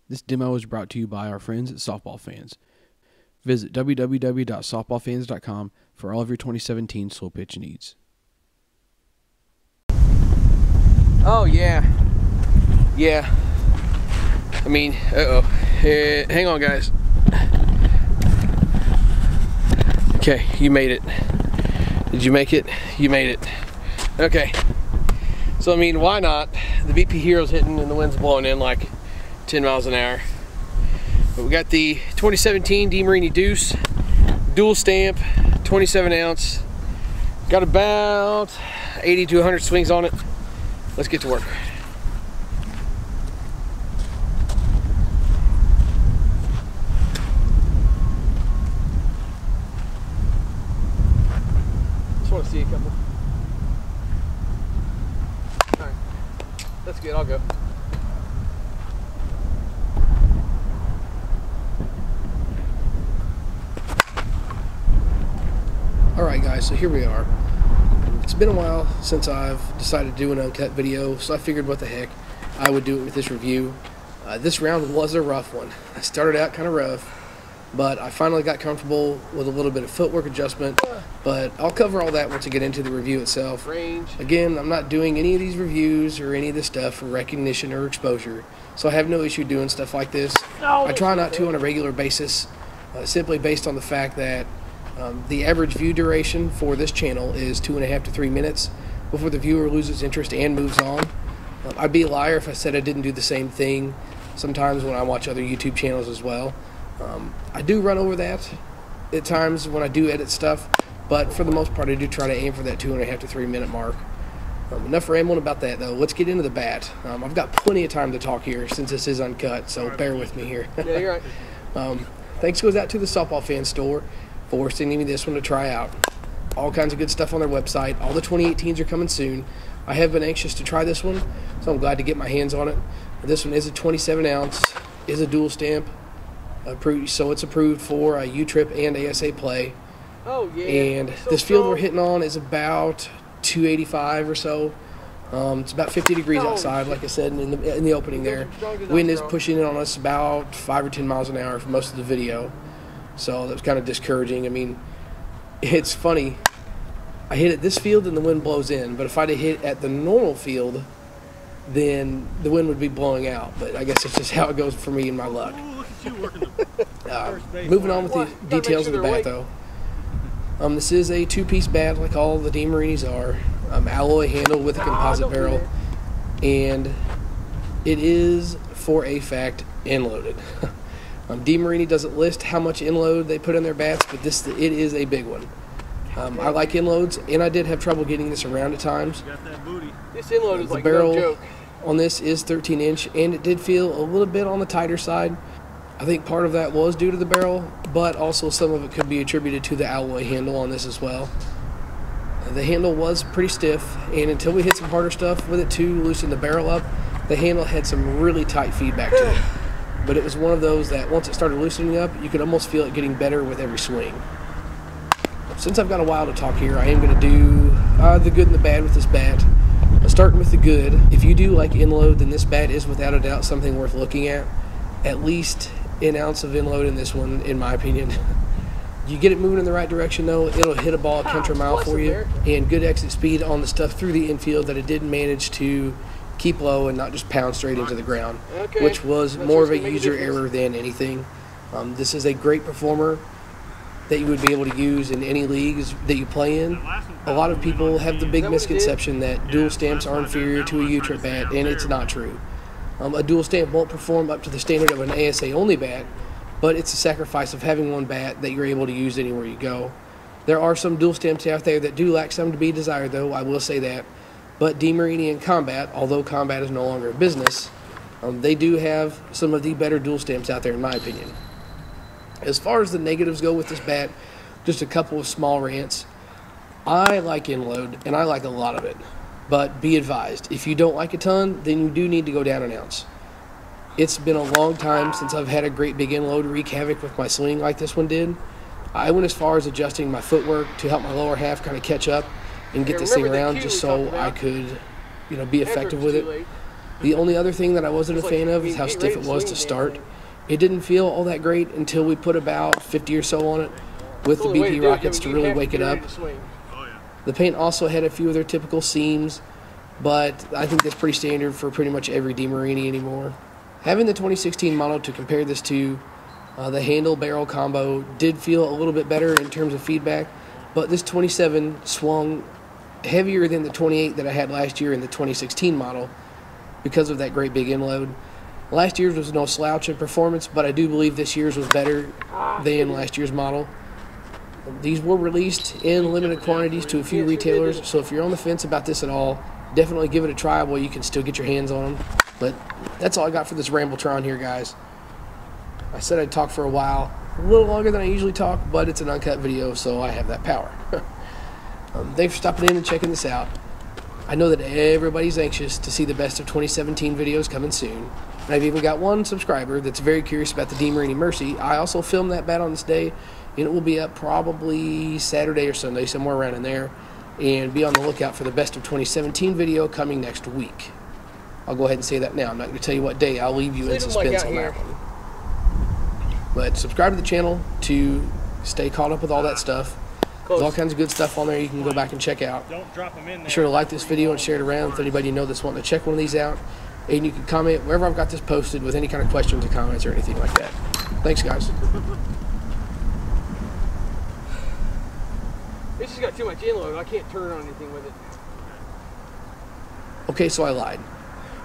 This demo is brought to you by our friends at Softball Fans. Visit www.softballfans.com for all of your 2017 slow pitch needs. Oh, yeah. Yeah. I mean, hang on, guys. Okay, you made it. Did you make it? You made it. Okay. So, I mean, why not? The BP Hero's hitting and the wind's blowing in like 10 miles an hour. But we got the 2017 DeMarini Deuce, dual stamp, 27 ounce. Got about 80 to 100 swings on it. Let's get to work. Just want to see a couple. All right, that's good. I'll go. Alright guys, so here we are. It's been a while since I've decided to do an uncut video, so I figured what the heck, I would do it with this review. This round was a rough one. I started out kind of rough, but I finally got comfortable with a little bit of footwork adjustment, but I'll cover all that once I get into the review itself. Again, I'm not doing any of these reviews or any of this stuff for recognition or exposure, so I have no issue doing stuff like this. I try not to on a regular basis, simply based on the fact that the average view duration for this channel is 2.5 to 3 minutes before the viewer loses interest and moves on. I'd be a liar if I said I didn't do the same thing sometimes when I watch other YouTube channels as well. I do run over that at times when I do edit stuff, but for the most part I do try to aim for that 2.5 to 3 minute mark. Enough rambling about that though. Let's get into the bat. I've got plenty of time to talk here since this is uncut, so bear with me here. Yeah, you're right. Thanks goes out to the Softball Fan store for sending me this one to try out. All kinds of good stuff on their website. All the 2018s are coming soon. I have been anxious to try this one, so I'm glad to get my hands on it. This one is a 27 ounce, is a dual stamp, so it's approved for U-Trip and ASA play. Oh yeah. And so this field we're hitting on is about 285 or so. It's about 50 degrees outside, like I said in the opening there. Wind is pushing in on us about 5 or 10 miles an hour for most of the video. So that's kind of discouraging. I mean, it's funny. I hit at this field and the wind blows in, but if I'd have hit at the normal field, then the wind would be blowing out. But I guess it's just how it goes for me and my luck. Ooh, look at you working the Moving on with the details of the bat, though. This is a two-piece bat, like all the DeMarinis are. Alloy handle with a composite barrel, and it is, for a fact, end-loaded. DeMarini doesn't list how much end-load they put in their bats, but it is a big one. I like end-loads, and I did have trouble getting this around at times. got that booty. This end-load is like barrel no joke. On this is 13 inch, and it did feel a little bit on the tighter side. I think part of that was due to the barrel, but also some of it could be attributed to the alloy handle on this as well. The handle was pretty stiff, and until we hit some harder stuff with it to loosen the barrel up, the handle had some really tight feedback to it. But it was one of those that once it started loosening up, you could almost feel it getting better with every swing. Since I've got a while to talk here, I am going to do the good and the bad with this bat. Starting with the good, if you do like end-load, then this bat is without a doubt something worth looking at. At least an ounce of end-load in this one, in my opinion. You get it moving in the right direction though, it'll hit a ball a country mile for you, and good exit speed on the stuff through the infield that it didn't manage to keep low and not just pound straight into the ground, which was more of a user error than anything. This is a great performer that you would be able to use in any leagues that you play in. A lot of people have the big misconception that dual stamps are inferior to a U-Trip bat, and it's not true. A dual stamp won't perform up to the standard of an ASA only bat, but it's a sacrifice of having one bat that you're able to use anywhere you go. There are some dual stamps out there that do lack some to be desired though, I will say that. But DeMarini and Combat, although Combat is no longer a business, they do have some of the better dual stamps out there in my opinion. As far as the negatives go with this bat, just a couple of small rants. I like end-load, and I like a lot of it. But be advised, if you don't like a ton, then you do need to go down an ounce. It's been a long time since I've had a great big end-load wreak havoc with my swing like this one did. I went as far as adjusting my footwork to help my lower half kind of catch up and get this thing around just so I could, be effective with it. The only other thing that I wasn't a fan of is how stiff it was to start. It didn't feel all that great until we put about 50 or so on it with the BP rockets to really wake it up. The paint also had a few of their typical seams, but I think that's pretty standard for pretty much every DeMarini anymore. Having the 2016 model to compare this to, the handle barrel combo did feel a little bit better in terms of feedback, but this 27 swung heavier than the 28 that I had last year in the 2016 model because of that great big inload. Last year's was no slouch in performance, but I do believe this year's was better than last year's model. These were released in limited quantities to a few retailers, so if you're on the fence about this at all, definitely give it a try while you can still get your hands on them. But that's all I got for this Rambletron here, guys. I said I'd talk for a while, a little longer than I usually talk, but it's an uncut video, so I have that power. Thanks for stopping in and checking this out. I know that everybody's anxious to see the best of 2017 videos coming soon. And I've even got one subscriber that's very curious about the DeMarini Mercy. I also filmed that bat on this day, and it will be up probably Saturday or Sunday, somewhere around in there. And be on the lookout for the best of 2017 video coming next week. I'll go ahead and say that now. I'm not going to tell you what day. I'll leave you in suspense on that one. But subscribe to the channel to stay caught up with all that stuff. There's all kinds of good stuff on there you can go back and check out. Don't drop them in there. Be sure to like this video and share it around with anybody you know that's wanting to check one of these out. And you can comment wherever I've got this posted with any kind of questions or comments or anything like that. Thanks, guys. It's just got too much inload. I can't turn on anything with it. Okay, so I lied.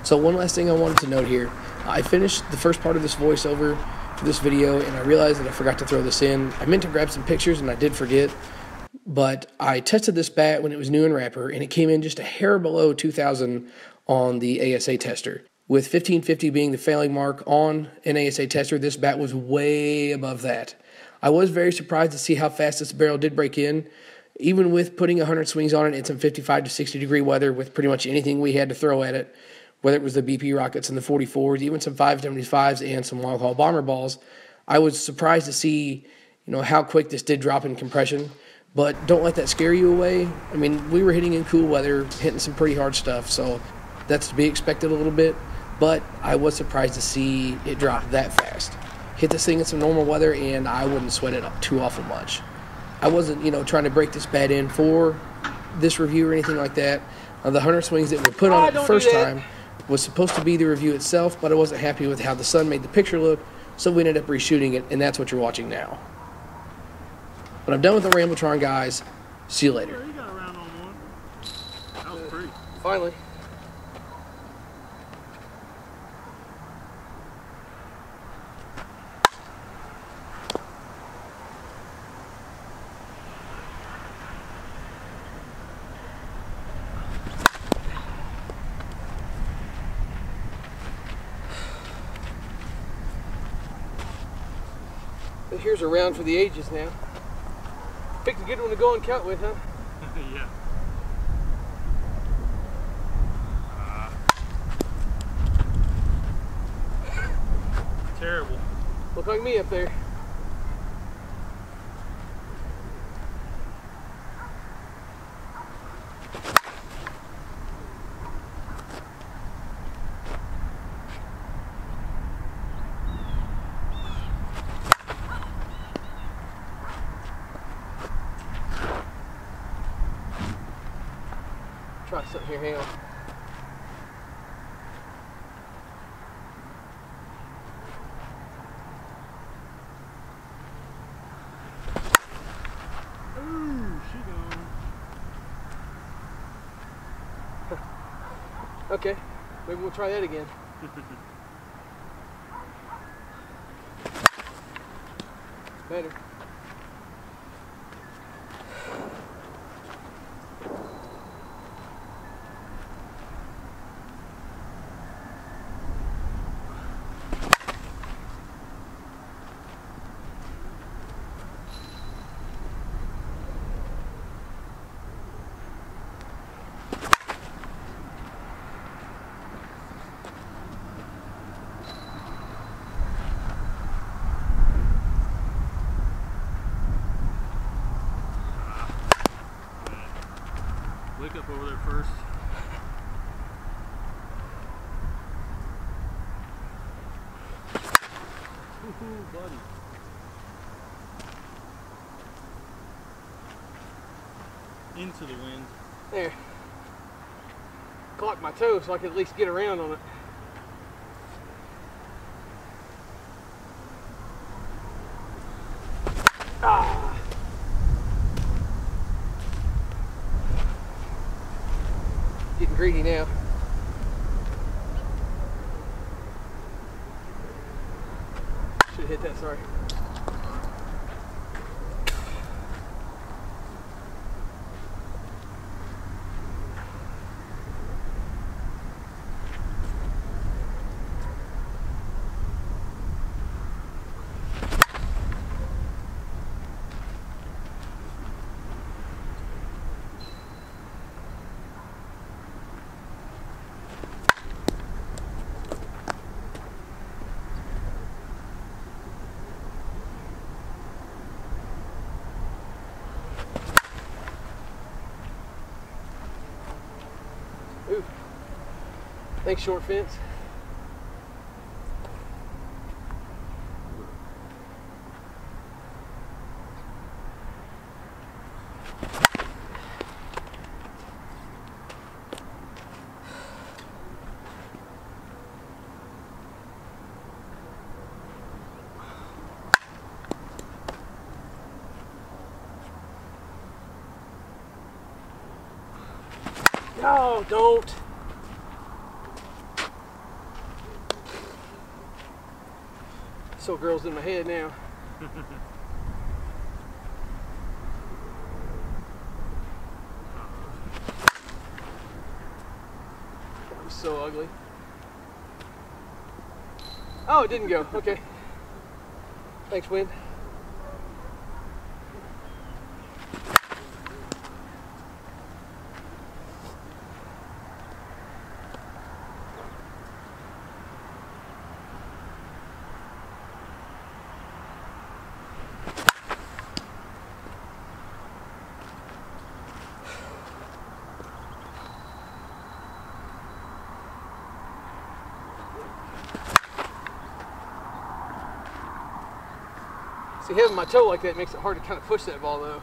So one last thing I wanted to note here. I finished the first part of this voiceover for this video, and I realized that I forgot to throw this in. I meant to grab some pictures, and I did forget. But I tested this bat when it was new in wrapper, and it came in just a hair below 2,000 on the ASA tester. With 1550 being the failing mark on an ASA tester, this bat was way above that. I was very surprised to see how fast this barrel did break in. Even with putting 100 swings on it in some 55 to 60 degree weather with pretty much anything we had to throw at it, whether it was the BP rockets and the 44s, even some 575s and some log haul bomber balls, I was surprised to see, how quick this did drop in compression. But don't let that scare you away. I mean, we were hitting in cool weather, hitting some pretty hard stuff, so that's to be expected a little bit. But I was surprised to see it drop that fast. Hit this thing in some normal weather, and I wouldn't sweat it up too awful much. I wasn't, trying to break this bat in for this review or anything like that. The 100 swings that we put on it the first time was supposed to be the review itself, but I wasn't happy with how the sun made the picture look, so we ended up reshooting it, and that's what you're watching now. But I'm done with the Rambletron, guys. See you later. You got around on one. That was pretty. Finally. Here's a round for the ages now. Picked a good one to go and cut with, huh? Yeah. Terrible. Look like me up there. Try something here, hang on. Ooh, she gone. Okay, maybe we'll try that again. Better. Lick up over there first. Ooh, buddy. Into the wind. There. Clock my toe so I can at least get around on it. Ah. Getting greedy now. Should have hit that, sorry. Ooh. Thanks, short fence. No, don't. So girls in my head now. That was so ugly. Oh, it didn't go. Okay. Thanks, wind. See, having my toe like that makes it hard to kind of push that ball though.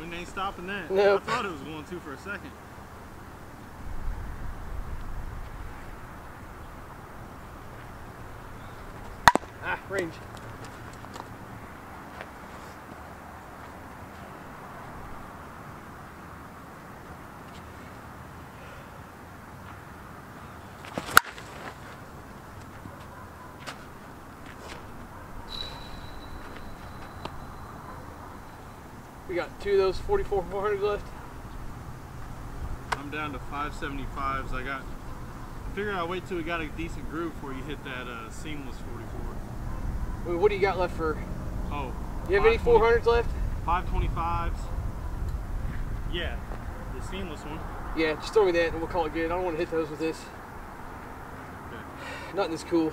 Wind ain't stopping that. Nope. I thought it was going to for a second. Ah, range. We got two of those 44 400s left. I'm down to 575s. I figured I'll wait till we got a decent groove before you hit that seamless 44. Wait, what do you got left for? Oh. You have any 400s left? 525s. Yeah, the seamless one. Yeah, just throw me that and we'll call it good. I don't want to hit those with this. Okay. Nothing is cool.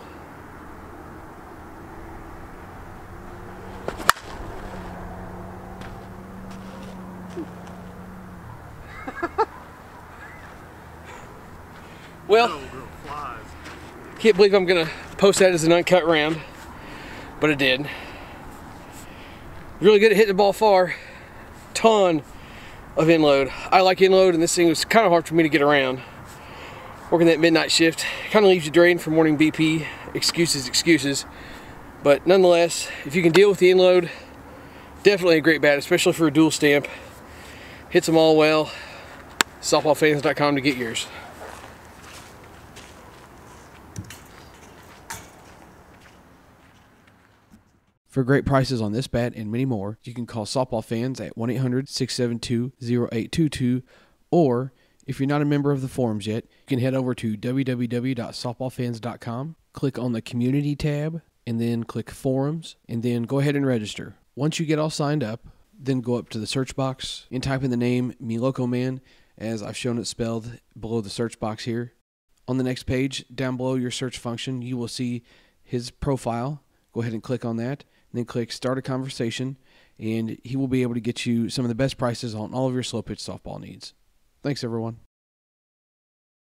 Well, Oh, girl, flies. can't believe I'm gonna post that as an uncut round, but it did. Really good at hitting the ball far. Ton of inload. I like inload, and this thing was kind of hard for me to get around. Working that midnight shift kind of leaves you drained from morning BP. Excuses. But nonetheless, if you can deal with the inload, definitely a great bat, especially for a dual stamp. Hits them all well. Softballfans.com to get yours. For great prices on this bat and many more, you can call Softball Fans at 1-800-672-0822, or if you're not a member of the forums yet, you can head over to www.softballfans.com, click on the Community tab, and then click Forums, and then go ahead and register. Once you get all signed up, then go up to the search box and type in the name Me Loco Man, as I've shown it spelled below the search box here. On the next page, down below your search function, you will see his profile. Go ahead and click on that. then click Start a Conversation, and he will be able to get you some of the best prices on all of your slow pitch softball needs. Thanks, everyone.